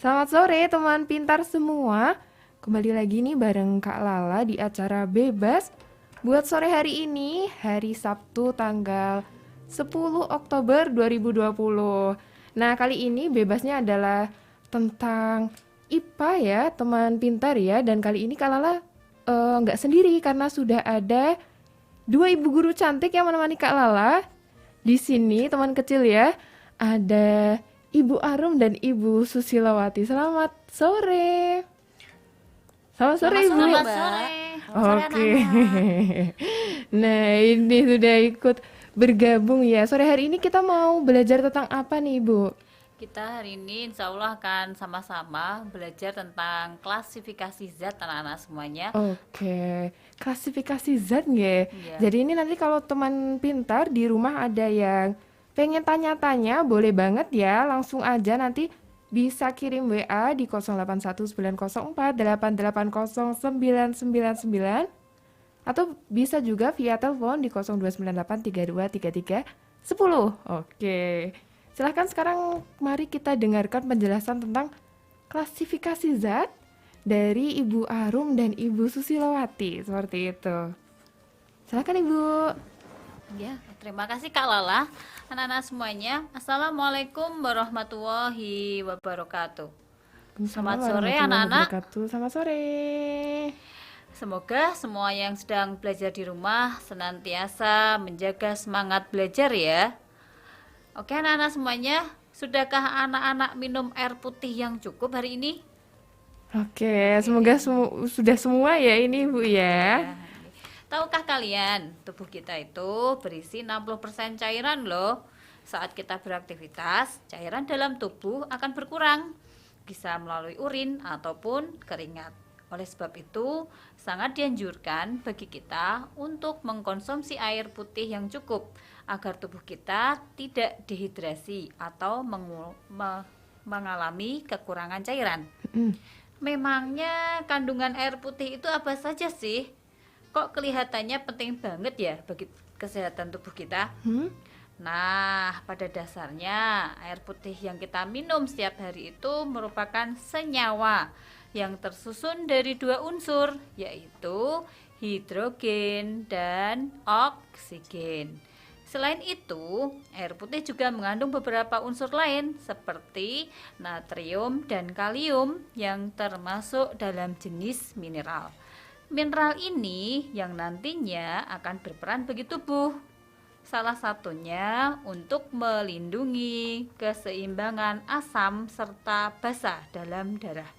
Selamat sore teman pintar semua. Kembali lagi nih bareng Kak Lala di acara Bebas. Buat sore hari ini, hari Sabtu tanggal 10 Oktober 2020. Nah, kali ini bebasnya adalah tentang IPA ya, teman pintar ya. Dan kali ini Kak Lala nggak sendiri karena sudah ada dua ibu guru cantik yang menemani Kak Lala. Di sini teman kecil ya, ada Ibu Arum dan Ibu Susilawati. Selamat sore. Selamat sore Selamat Ibu. sore, Selamat Mbak. sore. Selamat sore Oke. anak-anak. Nah, ini sudah ikut bergabung ya. Sore hari ini kita mau belajar tentang apa nih, Ibu? Kita hari ini insya Allah akan sama-sama belajar tentang klasifikasi zat anak-anak semuanya. Oke, klasifikasi zat nggak? Iya. Jadi ini nanti kalau teman pintar di rumah ada yang pengen tanya-tanya, boleh banget ya, langsung aja nanti bisa kirim WA di 081904880999 atau bisa juga via telepon di 0298323310. Oke, silahkan sekarang mari kita dengarkan penjelasan tentang klasifikasi zat dari Ibu Arum dan Ibu Susilawati. Seperti itu. Silakan Ibu. Ya, terima kasih Kak Lala. Anak-anak semuanya, Assalamualaikum warahmatullahi wabarakatuh. Selamat sore Warahmatullahi anak-anak. wabarakatuh. Selamat sore. Semoga semua yang sedang belajar di rumah senantiasa menjaga semangat belajar ya. Oke anak-anak semuanya, sudahkah anak-anak minum air putih yang cukup hari ini? Oke, semoga sudah semua ya ini Ibu ya. Nah, tahukah kalian, tubuh kita itu berisi 60% cairan loh. Saat kita beraktivitas, cairan dalam tubuh akan berkurang, bisa melalui urin ataupun keringat. Oleh sebab itu, sangat dianjurkan bagi kita untuk mengkonsumsi air putih yang cukup agar tubuh kita tidak dehidrasi atau mengalami kekurangan cairan. Memangnya kandungan air putih itu apa saja sih? Kok kelihatannya penting banget ya bagi kesehatan tubuh kita? Nah, pada dasarnya air putih yang kita minum setiap hari itu merupakan senyawa yang tersusun dari dua unsur, yaitu hidrogen dan oksigen. Selain itu, air putih juga mengandung beberapa unsur lain seperti natrium dan kalium yang termasuk dalam jenis mineral. Mineral ini yang nantinya akan berperan bagi tubuh. Salah satunya untuk melindungi keseimbangan asam serta basa dalam darah.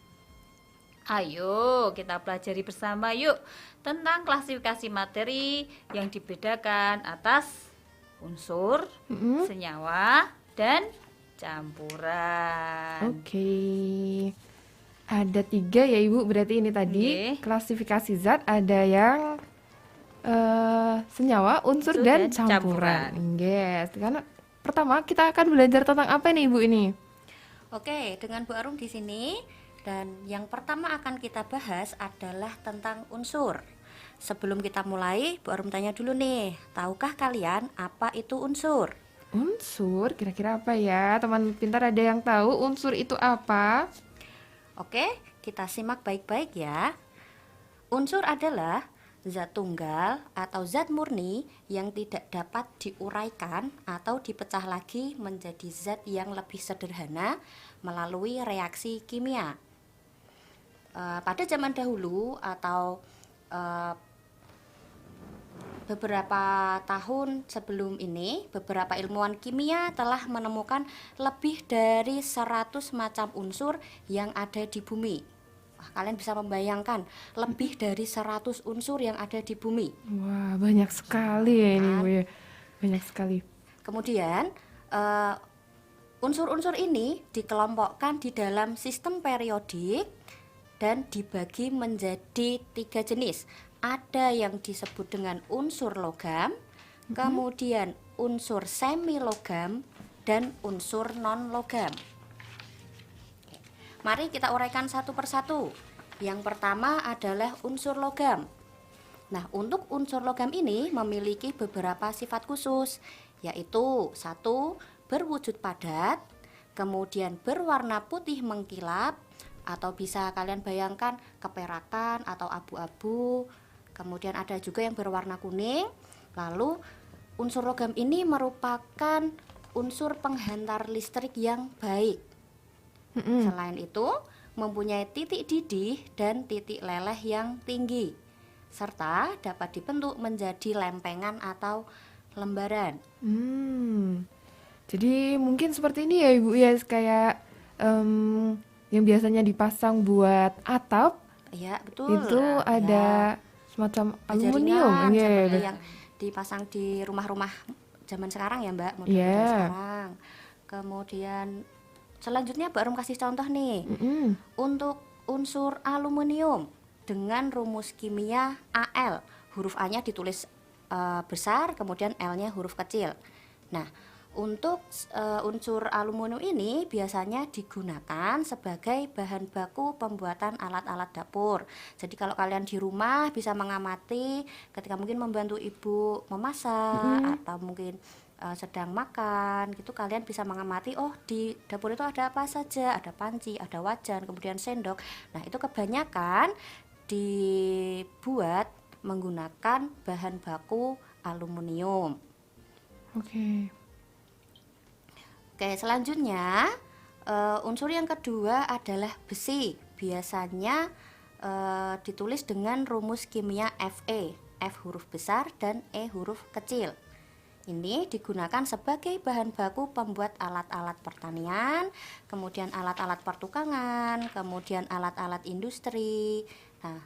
Ayo kita pelajari bersama yuk tentang klasifikasi materi yang dibedakan atas unsur, senyawa, dan campuran. Oke. Ada 3 ya Ibu, berarti ini tadi Oke. klasifikasi zat ada yang senyawa, unsur, Unsur dan dan campuran. campuran. Yes, karena pertama kita akan belajar tentang apa nih Ibu ini? Oke, dengan Bu Arum di sini dan yang pertama akan kita bahas adalah tentang unsur. Sebelum kita mulai, Bu Arum tanya dulu nih, tahukah kalian apa itu unsur? Unsur, kira-kira apa ya? Teman pintar ada yang tahu unsur itu apa? Oke, kita simak baik-baik ya. Unsur adalah zat tunggal atau zat murni yang tidak dapat diuraikan atau dipecah lagi menjadi zat yang lebih sederhana melalui reaksi kimia. Pada zaman dahulu atau beberapa tahun sebelum ini, beberapa ilmuwan kimia telah menemukan lebih dari 100 macam unsur yang ada di bumi. Wah, kalian bisa membayangkan lebih dari 100 unsur yang ada di bumi. Wah, banyak sekali ya ini Bu ya. Banyak sekali. Kemudian unsur-unsur ini dikelompokkan di dalam sistem periodik dan dibagi menjadi 3 jenis. Ada yang disebut dengan unsur logam, kemudian unsur semi logam, dan unsur non logam. Mari kita uraikan satu persatu. Yang pertama adalah unsur logam. Nah, untuk unsur logam ini memiliki beberapa sifat khusus, yaitu 1. Berwujud padat, kemudian berwarna putih mengkilap, atau bisa kalian bayangkan keperakan atau abu-abu. Kemudian ada juga yang berwarna kuning. Lalu unsur logam ini merupakan unsur penghantar listrik yang baik. Selain itu, mempunyai titik didih dan titik leleh yang tinggi, serta dapat dibentuk menjadi lempengan atau lembaran. Jadi mungkin seperti ini ya Ibu ya, kayak yang biasanya dipasang buat atap, Ya, betul. itu Nah, ada ya, semacam baja aluminium. ringan Iya, seperti iya. yang dipasang di rumah-rumah zaman sekarang ya Mbak, model Iya. sekarang. Kemudian selanjutnya Mbak Rum kasih contoh nih. Untuk unsur aluminium dengan rumus kimia Al, huruf A-nya ditulis besar, kemudian L-nya huruf kecil. Nah, untuk unsur aluminium ini biasanya digunakan sebagai bahan baku pembuatan alat-alat dapur. Jadi kalau kalian di rumah bisa mengamati ketika mungkin membantu ibu memasak atau mungkin sedang makan gitu, kalian bisa mengamati, oh di dapur itu ada apa saja, ada panci, ada wajan, kemudian sendok. Nah, itu kebanyakan dibuat menggunakan bahan baku aluminium. Oke. Oke, selanjutnya unsur yang kedua adalah besi. Biasanya ditulis dengan rumus kimia Fe, F huruf besar dan E huruf kecil. Ini digunakan sebagai bahan baku pembuat alat-alat pertanian, kemudian alat-alat pertukangan, kemudian alat-alat industri. Nah,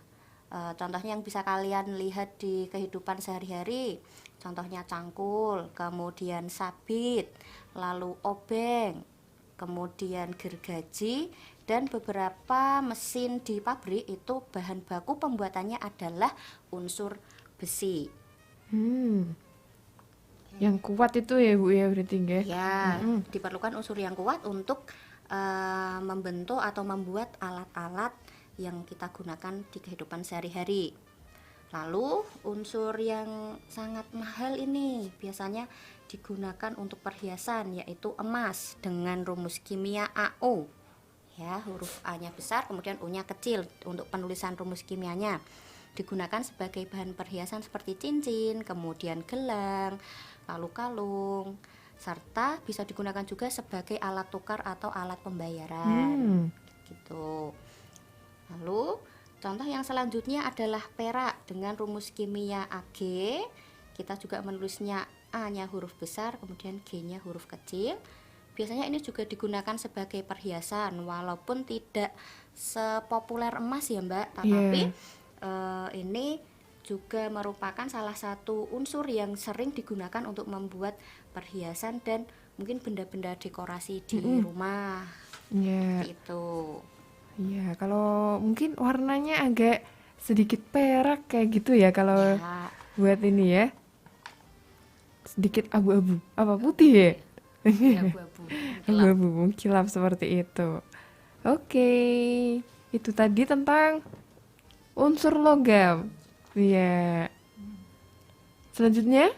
contohnya yang bisa kalian lihat di kehidupan sehari-hari, contohnya cangkul, kemudian sabit, lalu obeng, kemudian gergaji, dan beberapa mesin di pabrik itu bahan baku pembuatannya adalah unsur besi. Yang kuat itu ya Bu ya berarti ya? Ya, diperlukan unsur yang kuat untuk membentuk atau membuat alat-alat yang kita gunakan di kehidupan sehari-hari. Lalu unsur yang sangat mahal ini biasanya digunakan untuk perhiasan, yaitu emas dengan rumus kimia AU. Ya, huruf A-nya besar, kemudian U-nya kecil untuk penulisan rumus kimianya. Digunakan sebagai bahan perhiasan seperti cincin, kemudian gelang, lalu kalung, serta bisa digunakan juga sebagai alat tukar atau alat pembayaran. Gitu. Lalu contoh yang selanjutnya adalah perak dengan rumus kimia Ag. Kita juga menulisnya A-nya huruf besar, kemudian G-nya huruf kecil. Biasanya ini juga digunakan sebagai perhiasan, walaupun tidak sepopuler emas ya Mbak, tetapi ini juga merupakan salah satu unsur yang sering digunakan untuk membuat perhiasan dan mungkin benda-benda dekorasi di rumah. Itu. Iya, kalau mungkin warnanya agak sedikit perak kayak gitu ya kalau buat ini ya. Sedikit abu-abu, apa putih ya? Abu-abu. Abu-abu mengkilap seperti itu. Oke, itu tadi tentang unsur logam. Iya. Selanjutnya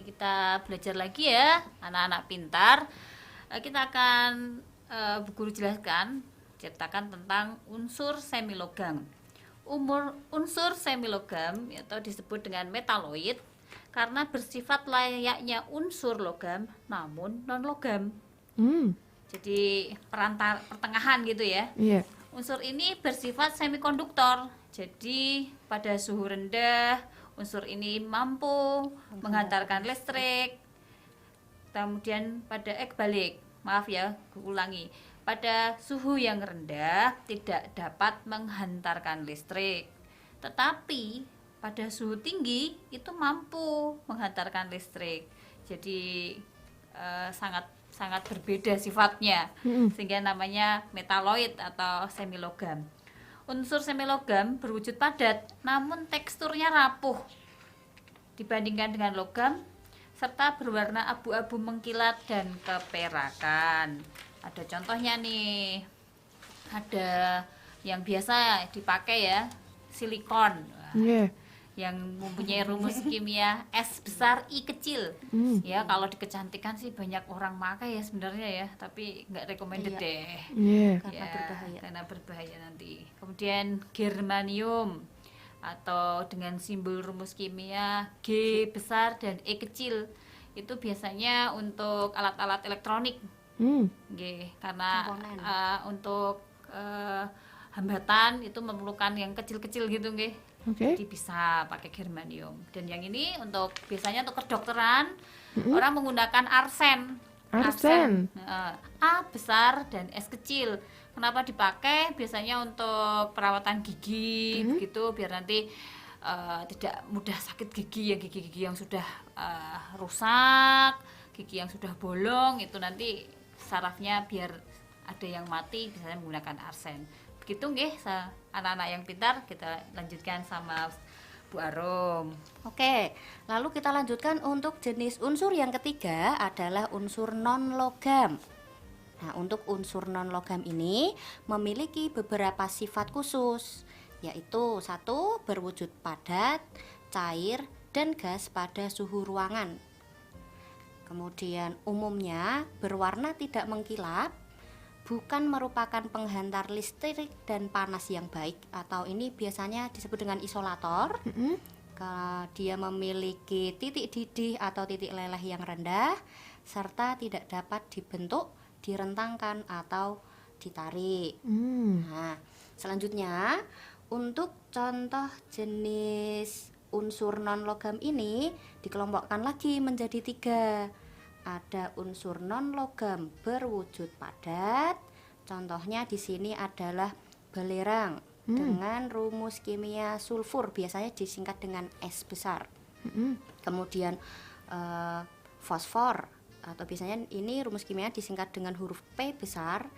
kita belajar lagi ya, anak-anak pintar. Kita akan guru jelaskan, ceritakan tentang unsur semilogam. Unsur semilogam atau disebut dengan metaloid karena bersifat layaknya unsur logam namun non logam. Jadi pertengahan gitu ya. Iya. Unsur ini bersifat semikonduktor. Jadi pada suhu rendah unsur ini mampu menghantarkan listrik. Kemudian pada kebalik, maaf ya, ulangi. Pada suhu yang rendah tidak dapat menghantarkan listrik. Tetapi pada suhu tinggi itu mampu menghantarkan listrik. Jadi sangat berbeda sifatnya, sehingga namanya metaloid atau semilogam. Unsur semilogam berwujud padat, namun teksturnya rapuh dibandingkan dengan logam, serta berwarna abu-abu mengkilat dan keperakan. Ada contohnya nih, ada yang biasa dipakai ya, silikon. yang mempunyai rumus kimia S besar I kecil. Ya, kalau di kecantikan sih banyak orang pakai ya sebenarnya ya, tapi nggak recommended Iya. deh. Iya. Karena Ya, berbahaya. karena berbahaya nanti. Kemudian germanium atau dengan simbol rumus kimia G besar dan E kecil. Itu biasanya untuk alat-alat elektronik. Nggih, karena Komponen. untuk hambatan itu memerlukan yang kecil-kecil gitu nggih. Oke. Jadi bisa pakai germanium. Dan yang ini untuk biasanya untuk kedokteran orang menggunakan arsen. Arsen. A besar dan S kecil. Kenapa dipakai? Biasanya untuk perawatan gigi begitu biar nanti tidak mudah sakit gigi ya, gigi-gigi yang sudah rusak, gigi yang sudah bolong itu nanti sarafnya biar ada yang mati biasanya menggunakan arsen. Begitu nggih, anak-anak yang pintar. Kita lanjutkan sama Bu Arum. Oke, lalu kita lanjutkan untuk jenis unsur yang ketiga adalah unsur non-logam. Nah, untuk unsur non-logam ini memiliki beberapa sifat khusus, yaitu satu, berwujud padat, cair, dan gas pada suhu ruangan. Kemudian umumnya berwarna tidak mengkilap, bukan merupakan penghantar listrik dan panas yang baik, atau ini biasanya disebut dengan isolator. Dia memiliki titik didih atau titik leleh yang rendah, serta tidak dapat dibentuk, direntangkan, atau ditarik. Nah, selanjutnya untuk contoh jenis unsur non-logam ini dikelompokkan lagi menjadi 3. Ada unsur non-logam berwujud padat. Contohnya di sini adalah belerang dengan rumus kimia sulfur, biasanya disingkat dengan S besar. Kemudian fosfor, atau biasanya ini rumus kimia disingkat dengan huruf P besar.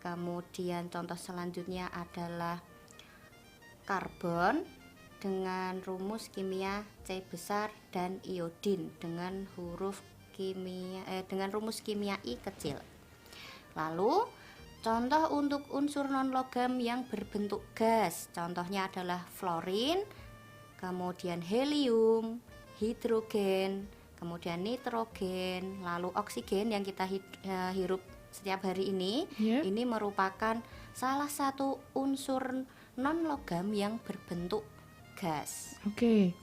Kemudian contoh selanjutnya adalah karbon dengan rumus kimia C besar, dan iodin dengan dengan rumus kimia I kecil. Lalu contoh untuk unsur non-logam yang berbentuk gas, contohnya adalah fluorin, kemudian helium, hidrogen, kemudian nitrogen, lalu oksigen yang kita hirup setiap hari ini. Ini merupakan salah satu unsur non-logam yang berbentuk gas. Oke.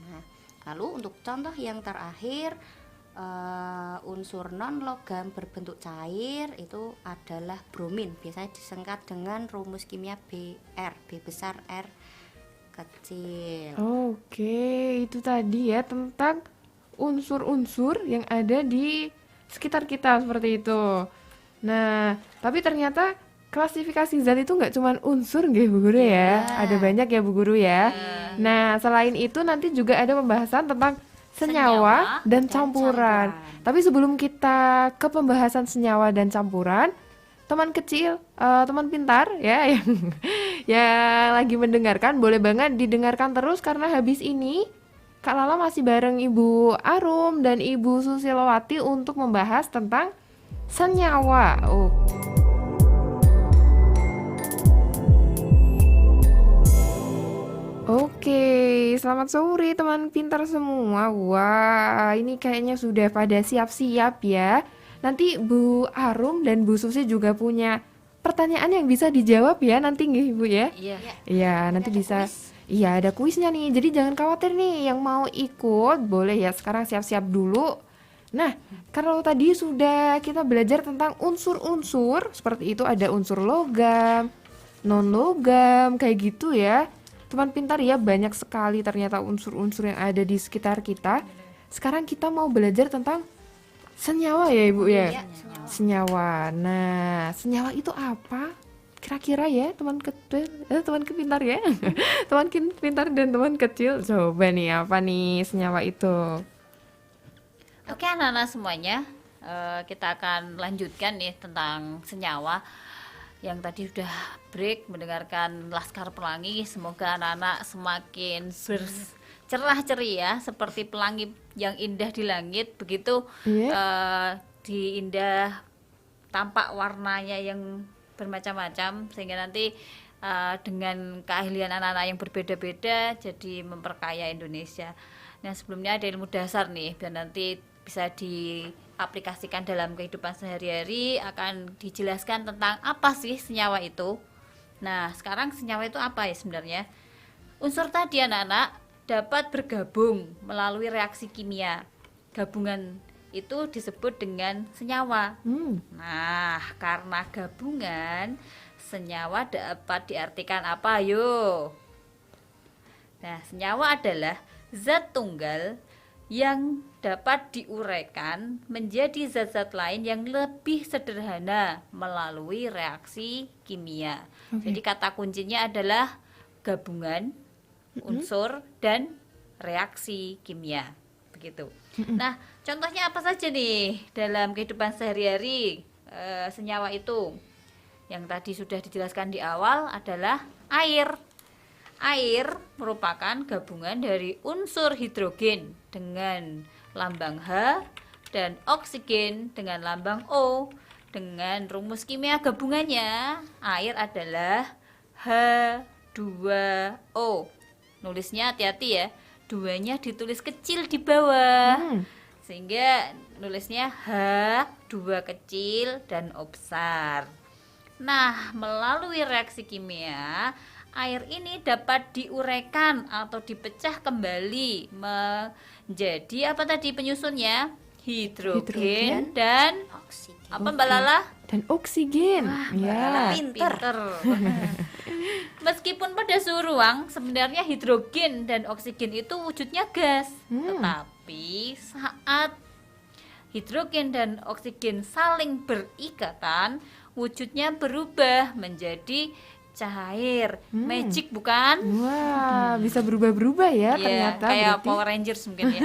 Nah, lalu untuk contoh yang terakhir, unsur non-logam berbentuk cair itu adalah bromin, biasanya disingkat dengan rumus kimia Br, B besar R kecil. Oke, itu tadi ya tentang unsur-unsur yang ada di sekitar kita seperti itu. Nah, tapi ternyata klasifikasi zat itu nggak cuma unsur nggih Bu Guru ya. Ada banyak ya Bu Guru ya. Nah, selain itu nanti juga ada pembahasan tentang senyawa dan campuran. Tapi sebelum kita ke pembahasan senyawa dan campuran, teman kecil, teman pintar ya yang lagi mendengarkan, boleh banget didengarkan terus karena habis ini Kak Lala masih bareng Ibu Arum dan Ibu Susilowati untuk membahas tentang senyawa. Oke, selamat sore teman pintar semua. Wah, ini kayaknya sudah pada siap-siap ya. Nanti Bu Arum dan Bu Susi juga punya pertanyaan yang bisa dijawab ya nanti nggih Bu ya. Iya. Iya, nanti bisa. Iya, ada kuisnya nih. Jadi jangan khawatir nih yang mau ikut, boleh ya sekarang siap-siap dulu. Nah, kalau tadi sudah kita belajar tentang unsur-unsur, seperti itu ada unsur logam, non-logam, kayak gitu ya. Teman pintar ya, banyak sekali ternyata unsur-unsur yang ada di sekitar kita. Sekarang kita mau belajar tentang senyawa ya Ibu ya? Iya, Senyawa. Nah, senyawa itu apa? Kira-kira ya teman pintar ya? Teman pintar dan teman kecil. Coba nih apa nih senyawa itu? Oke anak-anak semuanya, kita akan lanjutkan nih tentang senyawa. Yang tadi sudah break mendengarkan Laskar Pelangi. Semoga anak-anak semakin cerah ceria seperti pelangi yang indah di langit. Begitu di indah tampak warnanya yang bermacam-macam, sehingga nanti dengan keahlian anak-anak yang berbeda-beda jadi memperkaya Indonesia. Nah, sebelumnya ada ilmu dasar nih, biar nanti bisa diaplikasikan dalam kehidupan sehari-hari, akan dijelaskan tentang apa sih senyawa itu. Nah, sekarang senyawa itu apa ya sebenarnya? Unsur tadi anak-anak dapat bergabung melalui reaksi kimia. Gabungan itu disebut dengan senyawa. Nah, karena gabungan, senyawa dapat diartikan apa? Ayo. Nah, senyawa adalah zat tunggal yang dapat diuraikan menjadi zat-zat lain yang lebih sederhana melalui reaksi kimia. Jadi kata kuncinya adalah gabungan unsur dan reaksi kimia. Begitu. Nah, contohnya apa saja nih dalam kehidupan sehari-hari senyawa itu? Yang tadi sudah dijelaskan di awal adalah air. Air merupakan gabungan dari unsur hidrogen dengan lambang H dan oksigen dengan lambang O. Dengan rumus kimia gabungannya, air adalah H2O. Nulisnya hati-hati ya, duanya ditulis kecil di bawah. Sehingga nulisnya H, 2 kecil dan O besar. Nah, melalui reaksi kimia, air ini dapat diuraikan atau dipecah kembali menjadi apa tadi penyusunnya? Hidrogen dan Oksigen. apa Mbak Lala? Dan oksigen. Ya. Pinter. Meskipun pada suhu ruang, sebenarnya hidrogen dan oksigen itu wujudnya gas. Tetapi saat hidrogen dan oksigen saling berikatan, wujudnya berubah menjadi cair. Magic bukan? Wah, bisa berubah-berubah ya Iya, ternyata kayak berarti. Power Rangers mungkin ya.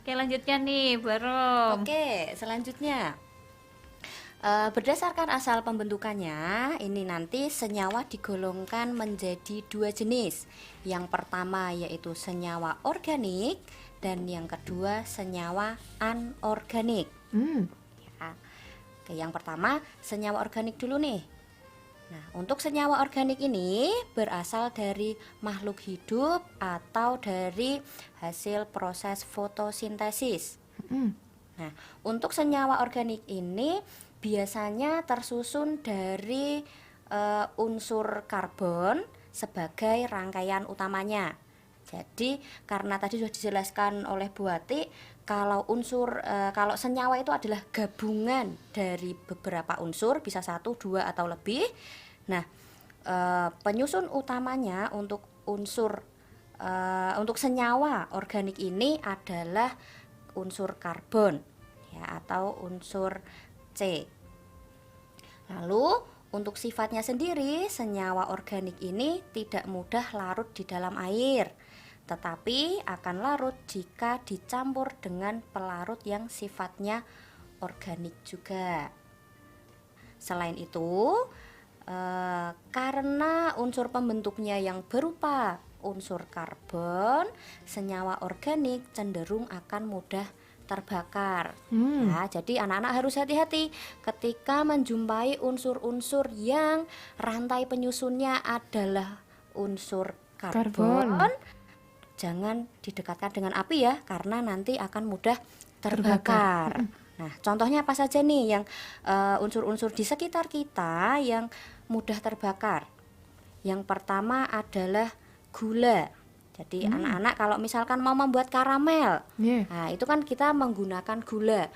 Oke, lanjutnya nih, Barom. Oke, selanjutnya berdasarkan asal pembentukannya, ini nanti senyawa digolongkan menjadi 2 jenis. Yang pertama yaitu senyawa organik dan yang kedua senyawa anorganik. Ya. Oke, yang pertama senyawa organik dulu nih. Nah, untuk senyawa organik ini berasal dari makhluk hidup atau dari hasil proses fotosintesis. Nah, untuk senyawa organik ini biasanya tersusun dari unsur karbon sebagai rangkaian utamanya. Jadi karena tadi sudah dijelaskan oleh Bu Ati, kalau senyawa itu adalah gabungan dari beberapa unsur, bisa 1, 2 atau lebih. Nah, penyusun utamanya untuk untuk senyawa organik ini adalah unsur karbon ya, atau unsur C. Lalu untuk sifatnya sendiri, senyawa organik ini tidak mudah larut di dalam air, tetapi akan larut jika dicampur dengan pelarut yang sifatnya organik juga. Selain itu, karena unsur pembentuknya yang berupa unsur karbon, senyawa organik cenderung akan mudah terbakar. Nah, jadi anak-anak harus hati-hati ketika menjumpai unsur-unsur yang rantai penyusunnya adalah unsur karbon. Jangan didekatkan dengan api ya, karena nanti akan mudah terbakar. Nah, contohnya apa saja nih yang unsur-unsur di sekitar kita yang mudah terbakar? Yang pertama adalah gula. Jadi anak-anak kalau misalkan mau membuat karamel, nah itu kan kita menggunakan gula.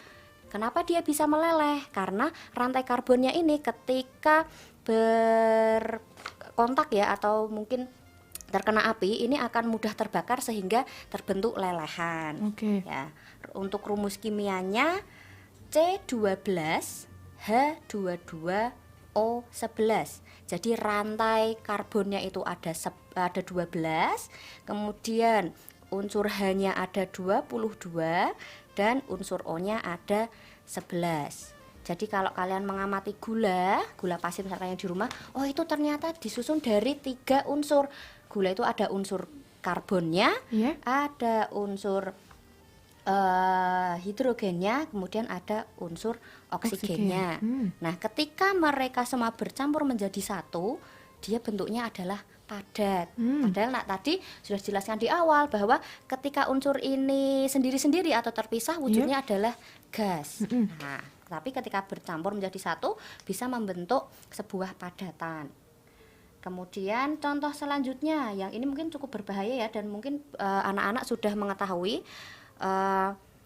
Kenapa dia bisa meleleh? Karena rantai karbonnya ini ketika berkontak ya, atau mungkin terkena api, ini akan mudah terbakar sehingga terbentuk lelehan. Ya, untuk rumus kimianya C12H22O11. Jadi rantai karbonnya itu ada 12, kemudian unsur H-nya ada 22 dan unsur O-nya ada 11. Jadi kalau kalian mengamati gula pasir misalkan yang di rumah, oh itu ternyata disusun dari 3 unsur. Gula itu ada unsur karbonnya, ada unsur hidrogennya, kemudian ada unsur oksigennya. Oksigen. Nah, ketika mereka semua bercampur menjadi satu, dia bentuknya adalah padat. Padahal tadi sudah dijelaskan di awal bahwa ketika unsur ini sendiri-sendiri atau terpisah, wujudnya adalah gas. Nah, tapi ketika bercampur menjadi satu, bisa membentuk sebuah padatan. Kemudian contoh selanjutnya, yang ini mungkin cukup berbahaya ya, dan mungkin anak-anak sudah mengetahui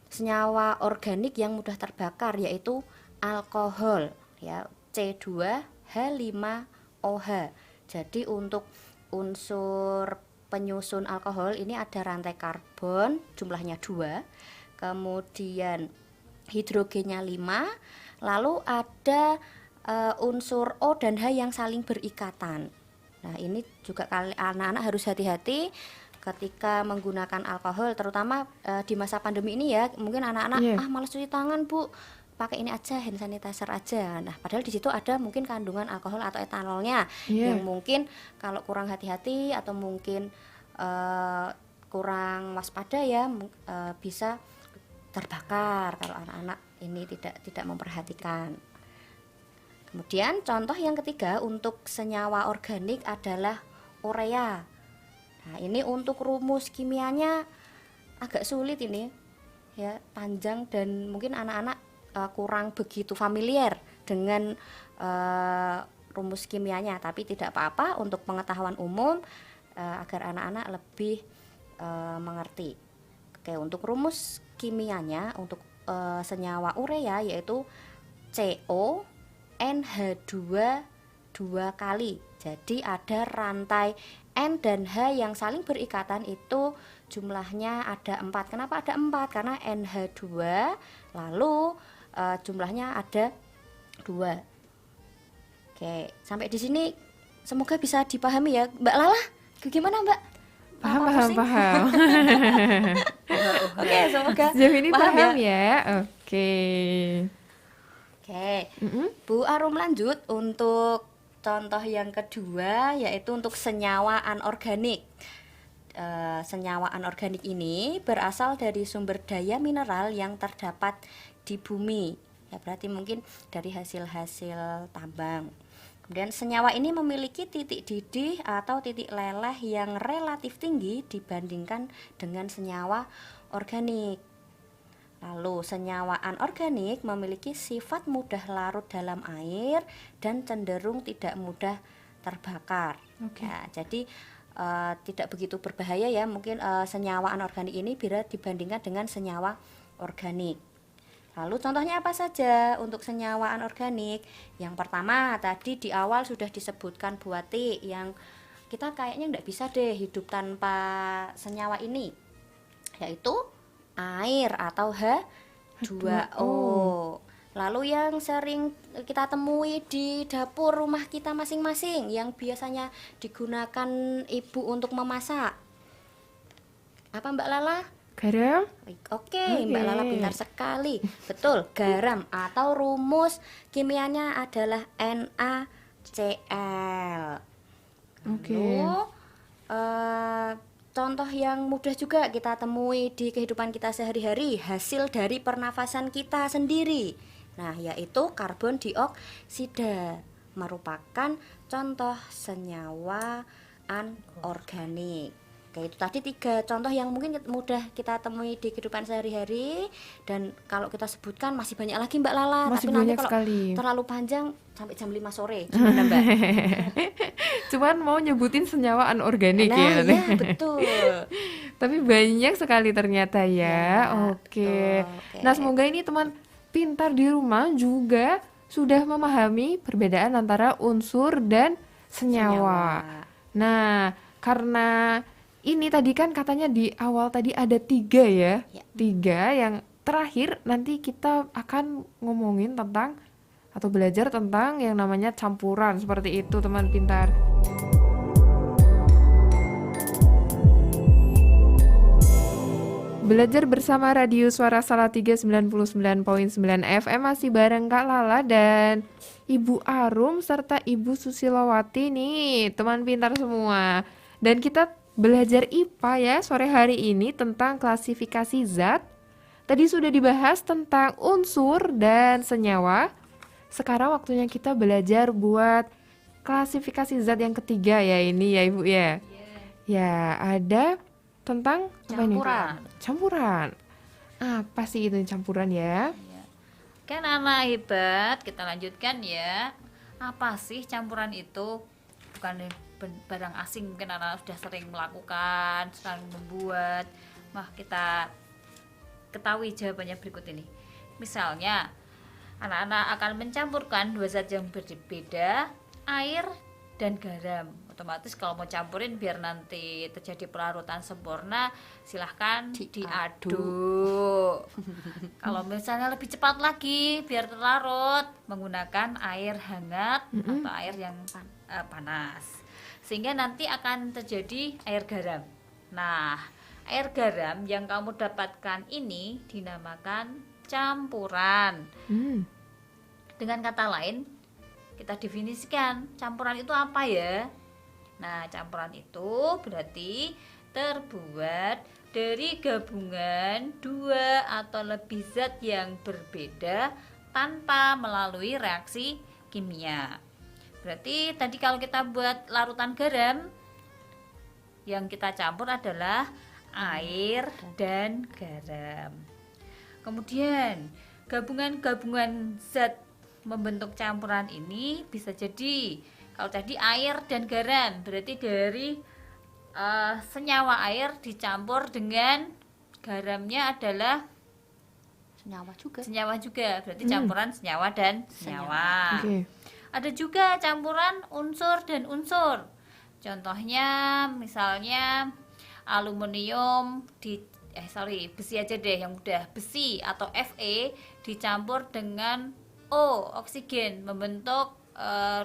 senyawa organik yang mudah terbakar, yaitu alkohol ya, C2H5OH. Jadi untuk unsur penyusun alkohol ini ada rantai karbon jumlahnya 2, kemudian hidrogennya 5, lalu ada unsur O dan H yang saling berikatan. Nah, ini juga anak-anak harus hati-hati ketika menggunakan alkohol, terutama di masa pandemi ini ya. Mungkin anak-anak malas cuci tangan, Bu, pakai ini aja, hand sanitizer aja. Nah, padahal di situ ada mungkin kandungan alkohol atau etanolnya yang mungkin kalau kurang hati-hati atau mungkin kurang waspada ya, bisa terbakar kalau anak-anak ini tidak memperhatikan. Kemudian contoh yang ketiga untuk senyawa organik adalah urea. Nah, ini untuk rumus kimianya agak sulit ini ya, panjang, dan mungkin anak-anak kurang begitu familiar dengan rumus kimianya, tapi tidak apa-apa untuk pengetahuan umum agar anak-anak lebih mengerti. Oke, untuk rumus kimianya untuk senyawa urea yaitu CONH2 2 kali. Jadi ada rantai N dan H yang saling berikatan itu jumlahnya ada 4. Kenapa ada 4? Karena NH2 lalu jumlahnya ada 2. Oke, sampai di sini semoga bisa dipahami ya, Mbak Lala. Gimana, Mbak? Paham. Oke, semoga Sejauh ini paham ya. ya. Oke. Bu Arum lanjut untuk contoh yang kedua, yaitu untuk senyawa anorganik. Senyawa anorganik ini berasal dari sumber daya mineral yang terdapat di bumi. Ya, berarti mungkin dari hasil-hasil tambang. Kemudian senyawa ini memiliki titik didih atau titik leleh yang relatif tinggi dibandingkan dengan senyawa organik. Lalu senyawa anorganik memiliki sifat mudah larut dalam air dan cenderung tidak mudah terbakar. Ya, jadi tidak begitu berbahaya ya, mungkin senyawa anorganik ini bila dibandingkan dengan senyawa organik. Lalu contohnya apa saja untuk senyawa anorganik? Yang pertama tadi di awal sudah disebutkan Bu Ati, yang kita kayaknya tidak bisa deh hidup tanpa senyawa ini, yaitu air atau H2O. Lalu yang sering kita temui di dapur rumah kita masing-masing yang biasanya digunakan ibu untuk memasak, apa Mbak Lala? Garam? Oke, Mbak Lala pintar sekali. Betul, garam atau rumus kimianya adalah NaCl. Lalu contoh yang mudah juga kita temui di kehidupan kita sehari-hari, hasil dari pernafasan kita sendiri. Nah, yaitu karbon dioksida, merupakan contoh senyawa anorganik. Oke, itu tadi 3 contoh yang mungkin mudah kita temui di kehidupan sehari-hari, dan kalau kita sebutkan masih banyak lagi Mbak Lala. Masih tapi banyak nanti kalau sekali. terlalu panjang sampai jam 5 sore. Gimana Mbak? Cuman mau nyebutin senyawa anorganik Nah, ya. iya betul. Tapi banyak sekali ternyata ya. Oke. Oke. Nah, semoga ini teman pintar di rumah juga sudah memahami perbedaan antara unsur dan senyawa. Nah, karena ini tadi kan katanya di awal tadi ada 3 ya. 3 yang terakhir nanti kita akan ngomongin tentang atau belajar tentang yang namanya campuran, seperti itu teman pintar. Belajar bersama Radio Suara Salatiga 99.9 FM masih bareng Kak Lala dan Ibu Arum serta Ibu Susilowati nih, teman pintar semua. Dan kita belajar IPA ya sore hari ini tentang klasifikasi zat, Tadi sudah dibahas tentang unsur dan senyawa. Sekarang waktunya kita belajar buat klasifikasi zat yang ketiga ya ini ya Ibu ya. Ya, ada tentang apa ini? Campuran. Campuran. Apa sih itu campuran ya? Ya. Kan anak hebat, kita lanjutkan ya. Apa sih campuran itu? Bukan barang asing, mungkin anak sudah sering melakukan, sering membuat. Nah, kita ketahui jawabannya berikut ini. Misalnya, anak-anak akan mencampurkan dua zat yang berbeda, air dan garam. Otomatis kalau mau campurin biar nanti terjadi pelarutan sempurna, silahkan diaduk. Kalau misalnya lebih cepat lagi biar terlarut, menggunakan air hangat atau air yang panas, sehingga nanti akan terjadi air garam. Nah, air garam yang kamu dapatkan ini dinamakan campuran. Dengan kata lain, kita definisikan campuran itu apa ya? Nah, campuran itu berarti terbuat dari gabungan dua atau lebih zat yang berbeda tanpa melalui reaksi kimia. Berarti tadi kalau kita buat larutan garam, yang kita campur adalah air dan garam. Kemudian gabungan-gabungan zat membentuk campuran ini bisa jadi, kalau tadi air dan garam berarti dari senyawa air dicampur dengan garamnya adalah senyawa juga, berarti campuran senyawa dan senyawa. Oke. Ada juga campuran unsur dan unsur. Contohnya misalnya aluminium besi aja deh yang mudah, besi atau Fe dicampur dengan O, oksigen, membentuk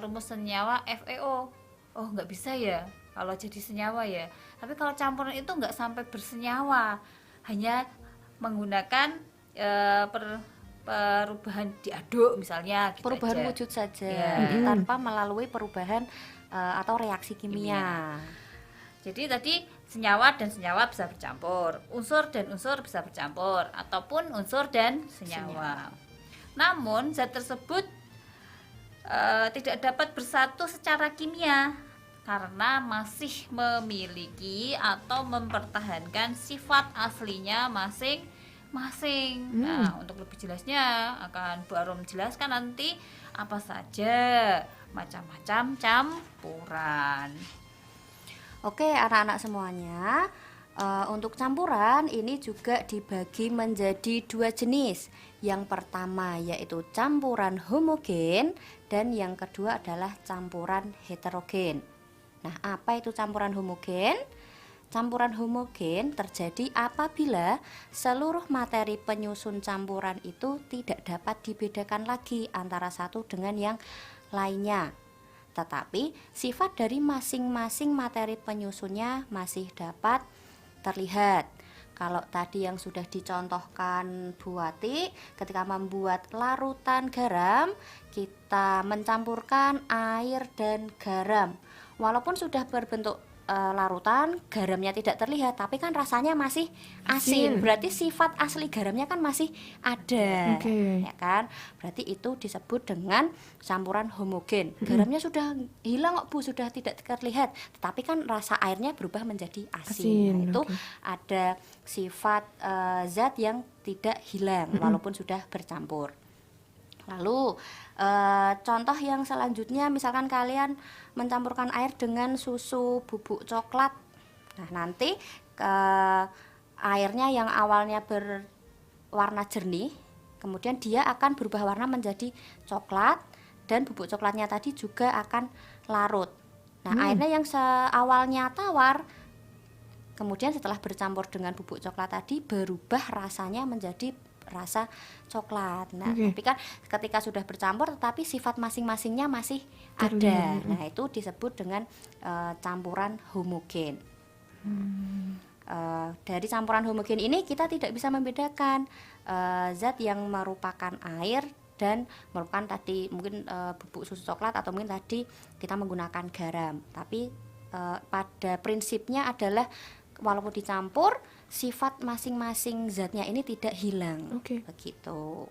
rumus senyawa FeO. Oh, nggak bisa ya kalau jadi senyawa ya. Tapi kalau campuran itu nggak sampai bersenyawa, hanya menggunakan perubahan diaduk misalnya gitu Perubahan aja. wujud saja Ya. tanpa melalui perubahan atau reaksi kimia. Jadi tadi senyawa dan senyawa bisa bercampur, unsur dan unsur bisa bercampur, ataupun unsur dan senyawa. Namun zat tersebut tidak dapat bersatu secara kimia karena masih memiliki atau mempertahankan sifat aslinya masing-masing. Nah, untuk lebih jelasnya akan Bu Arum jelaskan nanti apa saja macam-macam campuran. Oke, anak-anak semuanya, untuk campuran ini juga dibagi menjadi dua jenis. Yang pertama yaitu campuran homogen dan yang kedua adalah campuran heterogen. Nah, apa itu campuran homogen? Campuran homogen terjadi apabila seluruh materi penyusun campuran itu tidak dapat dibedakan lagi antara satu dengan yang lainnya. Tetapi sifat dari masing-masing materi penyusunnya masih dapat terlihat. Kalau tadi yang sudah dicontohkan Bu Wati, ketika membuat larutan garam, kita mencampurkan air dan garam. Walaupun sudah berbentuk larutan, garamnya tidak terlihat, tapi kan rasanya masih asin. Berarti sifat asli garamnya kan masih ada, ya kan? Berarti itu disebut dengan campuran homogen. Garamnya sudah hilang kok Bu, sudah tidak terlihat, tetapi kan rasa airnya berubah menjadi asin. Nah, itu ada sifat zat yang tidak hilang walaupun sudah bercampur. Lalu contoh yang selanjutnya, misalkan kalian mencampurkan air dengan susu bubuk coklat. Nah, nanti airnya yang awalnya berwarna jernih, kemudian dia akan berubah warna menjadi coklat dan bubuk coklatnya tadi juga akan larut. Nah, airnya yang awalnya tawar, kemudian setelah bercampur dengan bubuk coklat tadi berubah rasanya menjadi rasa coklat. Nah, tapi kan ketika sudah bercampur tetapi sifat masing-masingnya masih ada. Nah, itu disebut dengan campuran homogen. Dari campuran homogen ini kita tidak bisa membedakan zat yang merupakan air dan merupakan tadi mungkin bubuk susu coklat atau mungkin tadi kita menggunakan garam. Tapi pada prinsipnya adalah walaupun dicampur sifat masing-masing zatnya ini tidak hilang. Oke. Begitu.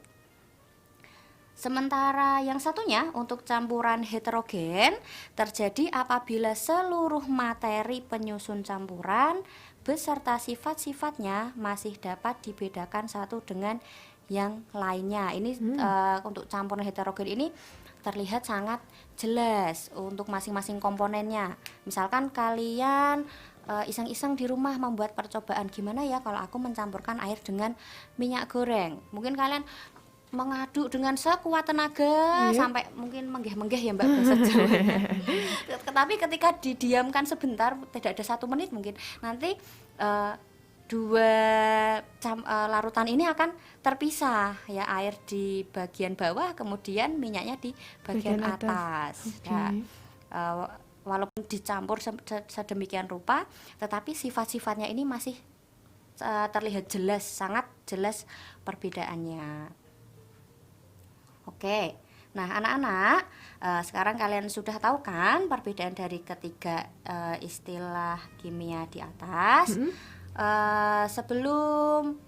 Sementara yang satunya untuk campuran heterogen terjadi apabila seluruh materi penyusun campuran beserta sifat-sifatnya masih dapat dibedakan satu dengan yang lainnya. Ini untuk campuran heterogen ini terlihat sangat jelas untuk masing-masing komponennya. Misalkan kalian iseng-iseng di rumah membuat percobaan, gimana ya kalau aku mencampurkan air dengan minyak goreng. Mungkin kalian mengaduk dengan sekuat tenaga sampai mungkin menggeh-menggeh ya Mbak bahasa Jawa. Tapi ketika didiamkan sebentar, tidak ada 1 menit mungkin, nanti dua larutan ini akan terpisah ya, air di bagian bawah kemudian minyaknya di bagian atas. Ya, walaupun dicampur sedemikian rupa, tetapi sifat-sifatnya ini masih terlihat jelas, sangat jelas perbedaannya. Oke, nah anak-anak, sekarang kalian sudah tahu kan perbedaan dari ketiga istilah kimia di atas. Sebelum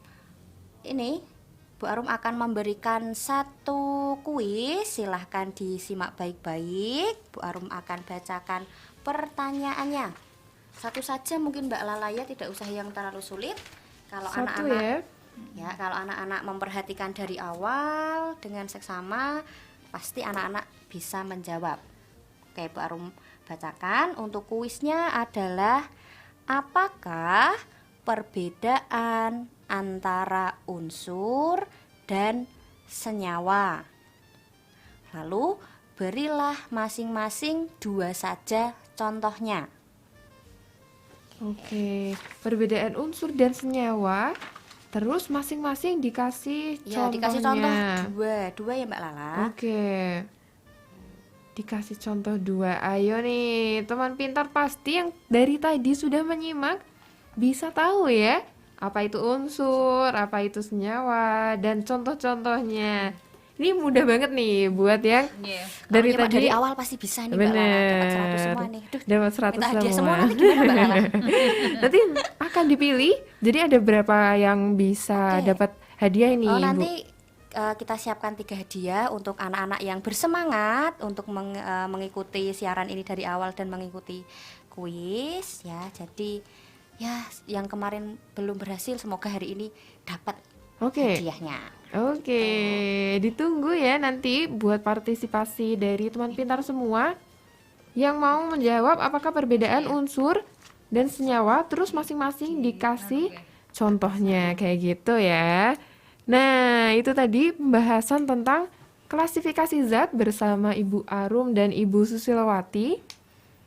ini Bu Arum akan memberikan satu kuis, silahkan disimak baik-baik. Bu Arum akan bacakan pertanyaannya. Satu saja mungkin Mbak Lalaya, tidak usah yang terlalu sulit. Kalau Satu anak-anak ya. kalau anak-anak memperhatikan dari awal dengan seksama, pasti anak-anak bisa menjawab. Oke, Bu Arum bacakan. Untuk kuisnya adalah, apakah perbedaan antara unsur dan senyawa? Lalu berilah masing-masing 2 saja contohnya. Oke, perbedaan unsur dan senyawa. Terus masing-masing dikasih Ya, contohnya. dikasih contoh dua ya Mbak Lala. Oke. Dikasih contoh 2. Ayo nih, teman pintar pasti yang dari tadi sudah menyimak bisa tahu ya, apa itu unsur, apa itu senyawa, dan contoh-contohnya. Ini mudah banget nih buat yang dari Kalau nyimak tadi. dari awal pasti bisa nih Mbak Lala, dapat 100 Bener, semua nih. Duh, dapat 100 minta hadiah semua semua. nanti gimana Mbak Lala? Nanti akan dipilih, jadi ada berapa yang bisa Oke. dapat hadiah ini, Ibu? Nanti kita siapkan 3 hadiah untuk anak-anak yang bersemangat untuk mengikuti siaran ini dari awal dan mengikuti kuis ya. Jadi ya, yang kemarin belum berhasil semoga hari ini dapat Oke. hadiahnya. Oke, ditunggu ya nanti buat partisipasi dari teman pintar semua yang mau menjawab apakah perbedaan unsur dan senyawa, terus masing-masing dikasih contohnya kayak gitu ya. Nah, itu tadi pembahasan tentang klasifikasi zat bersama Ibu Arum dan Ibu Susilowati.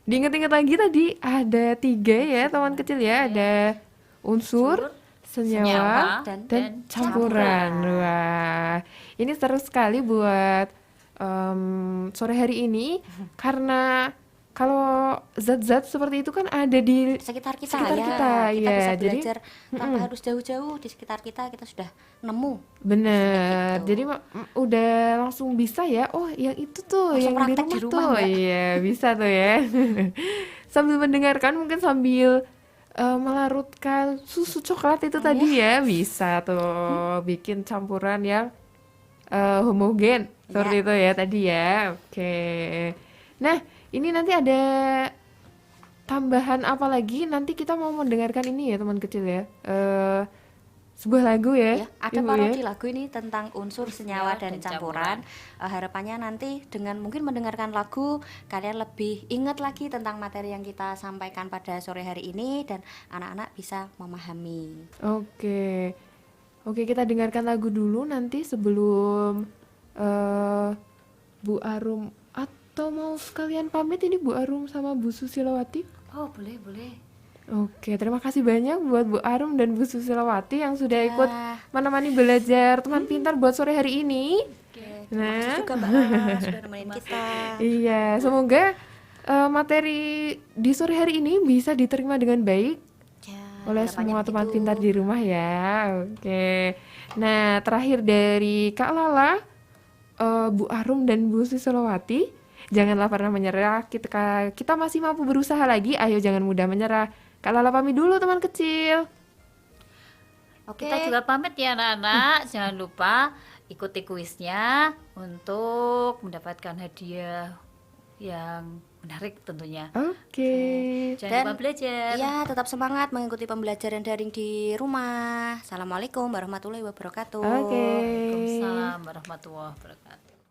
Diingat-ingat lagi tadi ada 3 ya teman kecil ya, ada unsur, senyawa, dan campuran. Wah, ini seru sekali buat sore hari ini karena kalau zat-zat seperti itu kan ada di Sekitar kita sekitar ya. kita, Kita ya. bisa Jadi belajar tanpa harus jauh-jauh, di sekitar kita sudah nemu. bener, Gitu. jadi udah langsung bisa ya. Oh, yang itu tuh, Langsung yang di praktek rumah di rumah, tuh, Mbak. iya bisa tuh ya. Sambil mendengarkan, mungkin sambil melarutkan susu coklat itu tadi ya, bisa tuh bikin campuran yang homogen seperti itu ya tadi ya. Oke. Nah, ini nanti ada tambahan apa lagi? Nanti kita mau mendengarkan ini ya teman kecil ya. Sebuah lagu ya, Ya, ada Ibu parodi ya. lagu ini tentang unsur, senyawa, dan campuran. Harapannya nanti dengan mungkin mendengarkan lagu, kalian lebih ingat lagi tentang materi yang kita sampaikan pada sore hari ini dan anak-anak bisa memahami. Oke. Oke, kita dengarkan lagu dulu nanti sebelum Bu Arum, atau mau sekalian pamit ini Bu Arum sama Bu Susilowati? Oh, boleh. Oke, terima kasih banyak buat Bu Arum dan Bu Susilowati yang sudah Ya. ikut menemani belajar teman pintar buat sore hari ini. Oke, terima Nah. kasih juga Mbak Lala sudah nemenin kita. Iya, semoga materi di sore hari ini bisa diterima dengan baik Ya, oleh harapannya semua teman begitu. pintar di rumah ya. Oke. Nah, terakhir dari Kak Lala, Bu Arum dan Bu Susilowati, janganlah pernah menyerah. Kita masih mampu berusaha lagi. Ayo jangan mudah menyerah. Kak Lala pamit dulu teman kecil. Oke. Kita juga pamit ya anak-anak. Jangan lupa ikuti kuisnya untuk mendapatkan hadiah yang menarik tentunya. Oke. Jangan lupa belajar. Ya, tetap semangat mengikuti pembelajaran daring di rumah. Assalamualaikum warahmatullahi wabarakatuh. Oke. Waalaikumsalam warahmatullahi wabarakatuh.